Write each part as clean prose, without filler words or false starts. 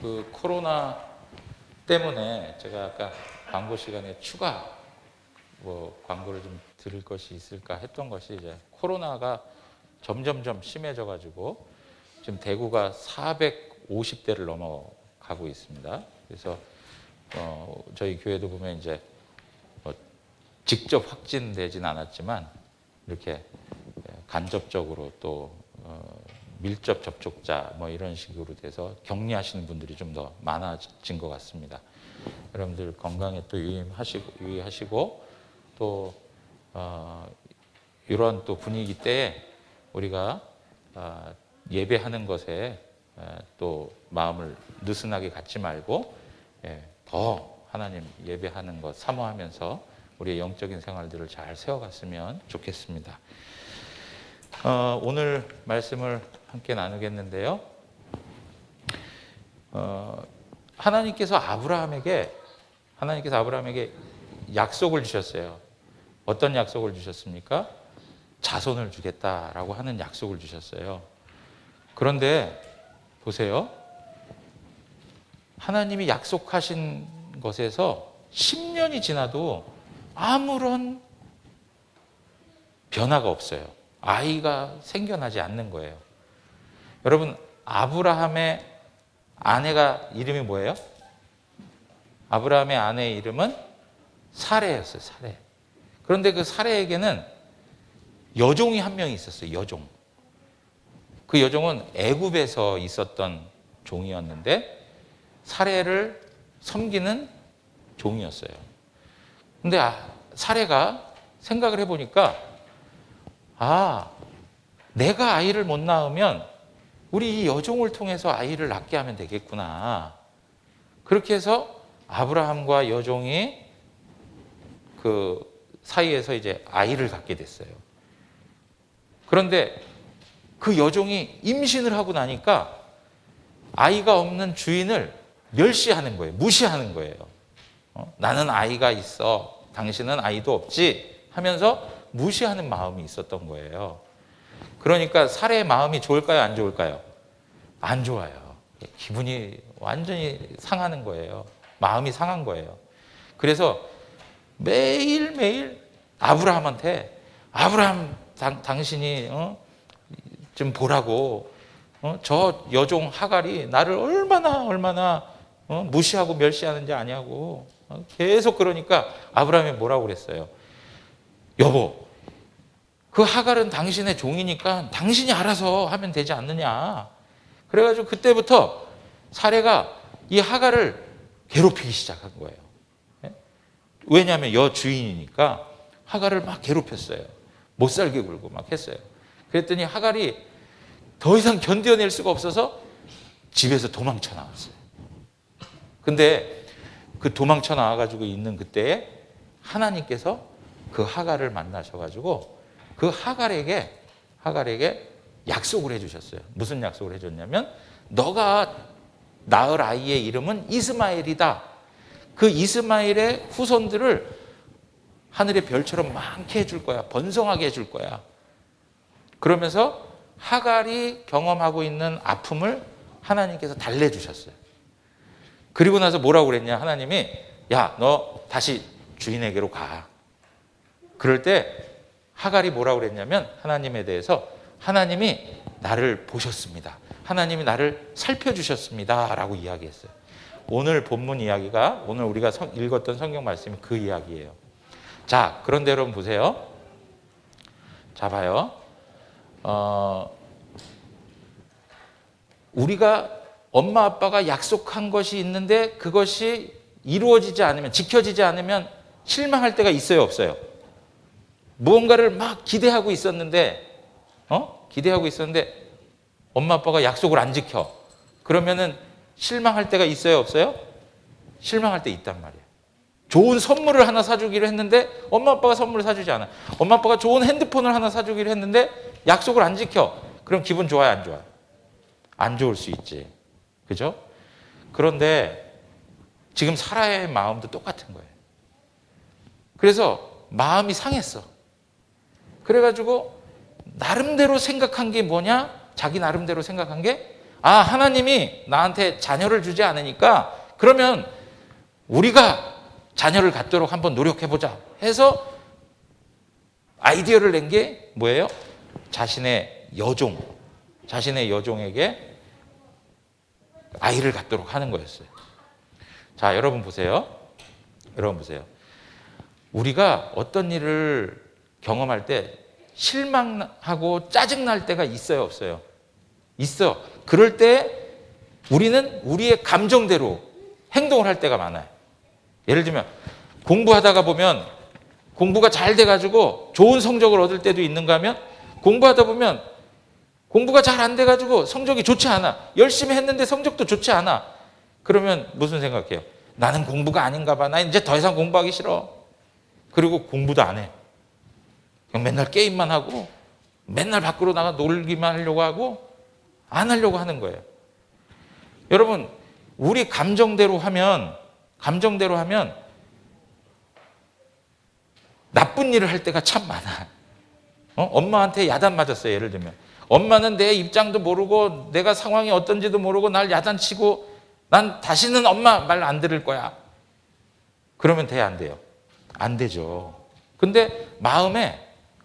그 코로나 때문에 제가 아까 광고 시간에 추가 광고를 좀 드릴 것이 있을까 했던 것이 이제 코로나가 점점점 심해져 가지고 지금 대구가 450대를 넘어가고 있습니다. 그래서 저희 교회도 보면 이제 직접 확진되진 않았지만 이렇게 간접적으로 또 밀접 접촉자 이런 식으로 돼서 격리하시는 분들이 좀 더 많아진 것 같습니다. 여러분들 건강에 또 유의하시고 또 이런 또 분위기 때에 우리가 예배하는 것에 또 마음을 느슨하게 갖지 말고 더 하나님 예배하는 것 사모하면서 우리의 영적인 생활들을 잘 세워갔으면 좋겠습니다. 오늘 말씀을 함께 나누겠는데요. 하나님께서 아브라함에게 약속을 주셨어요. 어떤 약속을 주셨습니까? 자손을 주겠다라고 하는 약속을 주셨어요. 그런데 보세요. 하나님이 약속하신 것에서 10년이 지나도 아무런 변화가 없어요. 아이가 생겨나지 않는 거예요. 여러분, 아브라함의 아내가 이름이 뭐예요? 아브라함의 아내의 이름은 사레였어요. 사레. 그런데 그 사레에게는 여종이 한 명이 있었어요. 여종. 그 여종은 애굽에서 있었던 종이었는데 사레를 섬기는 종이었어요. 근데 사레가 생각을 해보니까 내가 아이를 못 낳으면 우리 이 여종을 통해서 아이를 낳게 하면 되겠구나. 그렇게 해서 아브라함과 여종이 그 사이에서 이제 아이를 갖게 됐어요. 그런데 그 여종이 임신을 하고 나니까 아이가 없는 주인을 멸시하는 거예요. 무시하는 거예요. 나는 아이가 있어. 당신은 아이도 없지. 하면서 무시하는 마음이 있었던 거예요. 그러니까 사레의 마음이 좋을까요? 안 좋을까요? 안 좋아요. 기분이 완전히 상하는 거예요. 마음이 상한 거예요. 그래서 매일매일 아브라함한테 아브라함 당신이 좀 보라고 저 여종 하갈이 나를 얼마나 무시하고 멸시하는지 아냐고 계속 그러니까 아브라함이 뭐라고 그랬어요? 여보, 그 하갈은 당신의 종이니까 당신이 알아서 하면 되지 않느냐. 그래가지고 그때부터 사레가 이 하갈을 괴롭히기 시작한 거예요. 왜냐하면 여주인이니까 하갈을 막 괴롭혔어요. 못 살게 굴고 막 했어요. 그랬더니 하갈이 더 이상 견뎌낼 수가 없어서 집에서 도망쳐 나왔어요. 근데 그 도망쳐 나와가지고 있는 그때에 하나님께서 그 하갈을 만나셔가지고 그 하갈에게 약속을 해주셨어요. 무슨 약속을 해줬냐면 너가 낳을 아이의 이름은 이스마엘이다. 그 이스마엘의 후손들을 하늘의 별처럼 많게 해줄 거야. 번성하게 해줄 거야. 그러면서 하갈이 경험하고 있는 아픔을 하나님께서 달래주셨어요. 그리고 나서 뭐라고 그랬냐? 하나님이 야, 너 다시 주인에게로 가. 그럴 때 하갈이 뭐라고 그랬냐면 하나님에 대해서 하나님이 나를 보셨습니다. 하나님이 나를 살펴주셨습니다. 라고 이야기했어요. 오늘 본문 이야기가 오늘 우리가 읽었던 성경 말씀이 그 이야기예요. 자, 그런데 여러분 보세요. 자, 봐요. 우리가 엄마 아빠가 약속한 것이 있는데 그것이 이루어지지 않으면 지켜지지 않으면 실망할 때가 있어요, 없어요? 무언가를 막 기대하고 있었는데 엄마 아빠가 약속을 안 지켜. 그러면은 실망할 때가 있어요, 없어요? 실망할 때 있단 말이에요. 좋은 선물을 하나 사주기로 했는데 엄마 아빠가 선물을 사주지 않아. 엄마 아빠가 좋은 핸드폰을 하나 사주기로 했는데 약속을 안 지켜. 그럼 기분 좋아요, 안 좋아요? 안 좋을 수 있지. 그죠? 그런데 지금 사라의 마음도 똑같은 거예요. 그래서 마음이 상했어. 그래가지고 나름대로 생각한 게 뭐냐? 자기 나름대로 생각한 게 하나님이 나한테 자녀를 주지 않으니까 그러면 우리가 자녀를 갖도록 한번 노력해보자 해서 아이디어를 낸 게 뭐예요? 자신의 여종에게 아이를 갖도록 하는 거였어요. 자, 여러분 보세요. 우리가 어떤 일을 경험할 때 실망하고 짜증날 때가 있어요, 없어요? 있어. 그럴 때 우리는 우리의 감정대로 행동을 할 때가 많아요. 예를 들면 공부하다가 보면 공부가 잘 돼가지고 좋은 성적을 얻을 때도 있는가 하면 공부하다 보면 공부가 잘 안 돼가지고 성적이 좋지 않아. 열심히 했는데 성적도 좋지 않아. 그러면 무슨 생각해요? 나는 공부가 아닌가 봐. 나 이제 더 이상 공부하기 싫어. 그리고 공부도 안 해. 그냥 맨날 게임만 하고 맨날 밖으로 나가 놀기만 하려고 하고 안 하려고 하는 거예요. 여러분, 우리 감정대로 하면 나쁜 일을 할 때가 참 많아. 엄마한테 야단 맞았어요. 예를 들면 엄마는 내 입장도 모르고 내가 상황이 어떤지도 모르고 날 야단치고 난 다시는 엄마 말 안 들을 거야. 그러면 돼요, 안 돼요? 안 되죠. 근데 마음에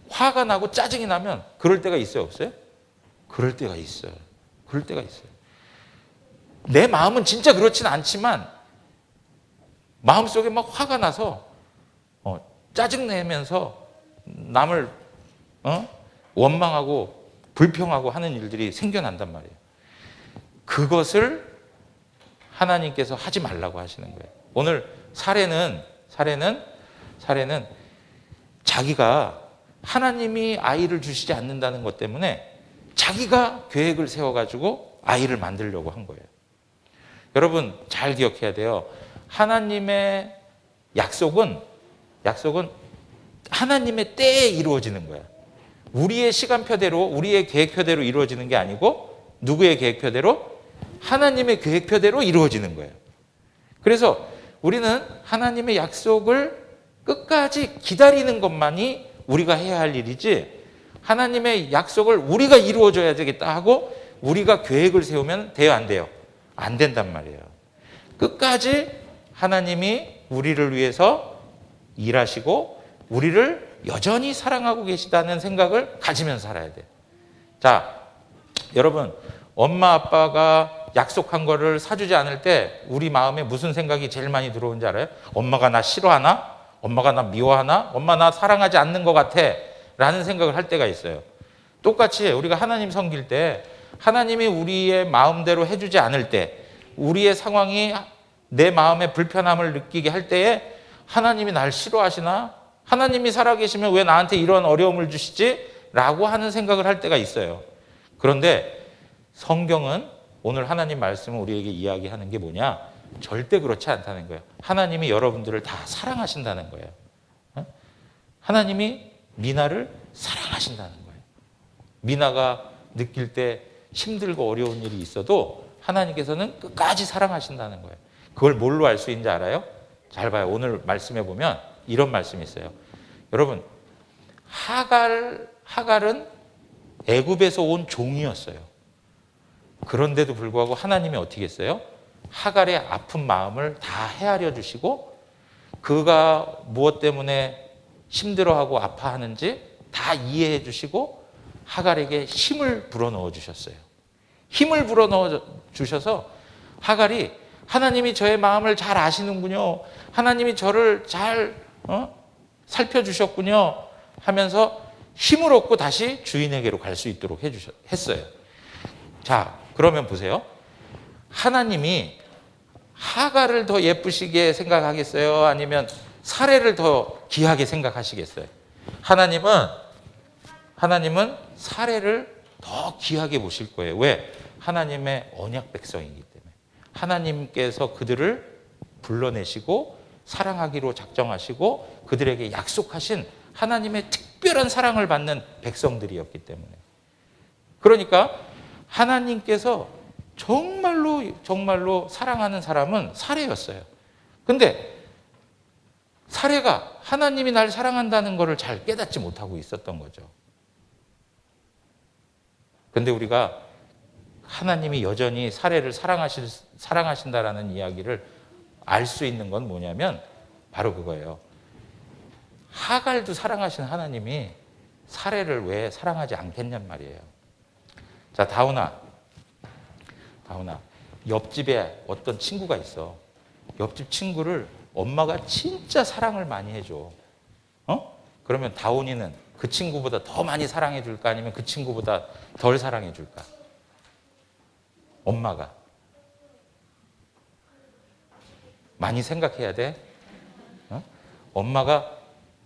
화가 나고 짜증이 나면 그럴 때가 있어요, 없어요? 그럴 때가 있어요. 내 마음은 진짜 그렇진 않지만 마음속에 막 화가 나서 짜증내면서 남을 원망하고 불평하고 하는 일들이 생겨난단 말이에요. 그것을 하나님께서 하지 말라고 하시는 거예요. 오늘 사례는 자기가 하나님이 아이를 주시지 않는다는 것 때문에 자기가 계획을 세워가지고 아이를 만들려고 한 거예요. 여러분 잘 기억해야 돼요. 하나님의 약속은 하나님의 때에 이루어지는 거야. 우리의 시간표대로, 우리의 계획표대로 이루어지는 게 아니고 누구의 계획표대로? 하나님의 계획표대로 이루어지는 거예요. 그래서 우리는 하나님의 약속을 끝까지 기다리는 것만이 우리가 해야 할 일이지, 하나님의 약속을 우리가 이루어줘야 되겠다 하고 우리가 계획을 세우면 돼요, 안 돼요? 안 된단 말이에요. 끝까지 하나님이 우리를 위해서 일하시고 우리를 여전히 사랑하고 계시다는 생각을 가지면서 살아야 돼요. 자, 여러분, 엄마 아빠가 약속한 거를 사주지 않을 때 우리 마음에 무슨 생각이 제일 많이 들어오는지 알아요? 엄마가 나 싫어하나? 엄마가 나 미워하나? 엄마 나 사랑하지 않는 것 같아 라는 생각을 할 때가 있어요. 똑같이 우리가 하나님 섬길 때 하나님이 우리의 마음대로 해주지 않을 때, 우리의 상황이 내 마음에 불편함을 느끼게 할 때에 하나님이 날 싫어하시나? 하나님이 살아계시면 왜 나한테 이런 어려움을 주시지? 라고 하는 생각을 할 때가 있어요. 그런데 성경은 오늘 하나님 말씀을 우리에게 이야기하는 게 뭐냐? 절대 그렇지 않다는 거예요. 하나님이 여러분들을 다 사랑하신다는 거예요. 하나님이 미나를 사랑하신다는 거예요. 미나가 느낄 때 힘들고 어려운 일이 있어도 하나님께서는 끝까지 사랑하신다는 거예요. 그걸 뭘로 알 수 있는지 알아요? 잘 봐요. 오늘 말씀해 보면 이런 말씀이 있어요. 여러분, 하갈은 애굽에서 온 종이었어요. 그런데도 불구하고 하나님이 어떻게 했어요? 하갈의 아픈 마음을 다 헤아려 주시고 그가 무엇 때문에 힘들어하고 아파하는지 다 이해해 주시고 하갈에게 힘을 불어넣어 주셨어요. 힘을 불어넣어 주셔서 하갈이 하나님이 저의 마음을 잘 아시는군요. 하나님이 저를 잘 살펴주셨군요 하면서 힘을 얻고 다시 주인에게로 갈 수 있도록 했어요. 자, 그러면 보세요. 하나님이 하갈을 더 예쁘시게 생각하겠어요? 아니면 사례를 더 귀하게 생각하시겠어요? 하나님은 사례를 더 귀하게 보실 거예요. 왜? 하나님의 언약 백성이기 때문에. 하나님께서 그들을 불러내시고 사랑하기로 작정하시고 그들에게 약속하신 하나님의 특별한 사랑을 받는 백성들이었기 때문에. 그러니까 하나님께서 정말로 사랑하는 사람은 사례였어요. 근데 사례가 하나님이 날 사랑한다는 것을 잘 깨닫지 못하고 있었던 거죠. 근데 우리가 하나님이 여전히 사례를 사랑하신다라는 이야기를 알 수 있는 건 뭐냐면 바로 그거예요. 하갈도 사랑하신 하나님이 사례를 왜 사랑하지 않겠냔 말이에요. 자, 다운아. 옆집에 어떤 친구가 있어. 옆집 친구를 엄마가 진짜 사랑을 많이 해줘. 그러면 다운이는 그 친구보다 더 많이 사랑해 줄까? 아니면 그 친구보다 덜 사랑해 줄까? 엄마가. 많이 생각해야 돼. 엄마가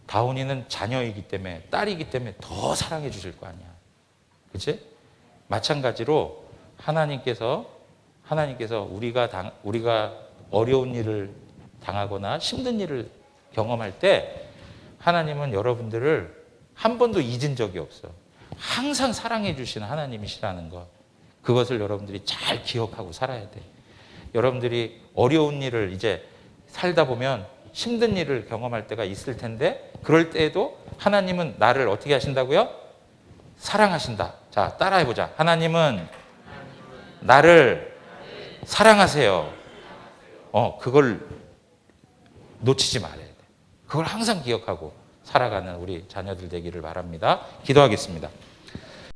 다운이는 자녀이기 때문에, 딸이기 때문에 더 사랑해 주실 거 아니야. 그치? 마찬가지로 하나님께서 우리가 어려운 일을 당하거나 힘든 일을 경험할 때 하나님은 여러분들을 한 번도 잊은 적이 없어. 항상 사랑해 주시는 하나님이시라는 것. 그것을 여러분들이 잘 기억하고 살아야 돼. 여러분들이 어려운 일을 이제 살다 보면 힘든 일을 경험할 때가 있을 텐데 그럴 때에도 하나님은 나를 어떻게 하신다고요? 사랑하신다. 자, 따라해보자. 하나님은 나를 사랑하세요. 그걸 놓치지 말아야 돼. 그걸 항상 기억하고 살아가는 우리 자녀들 되기를 바랍니다. 기도하겠습니다.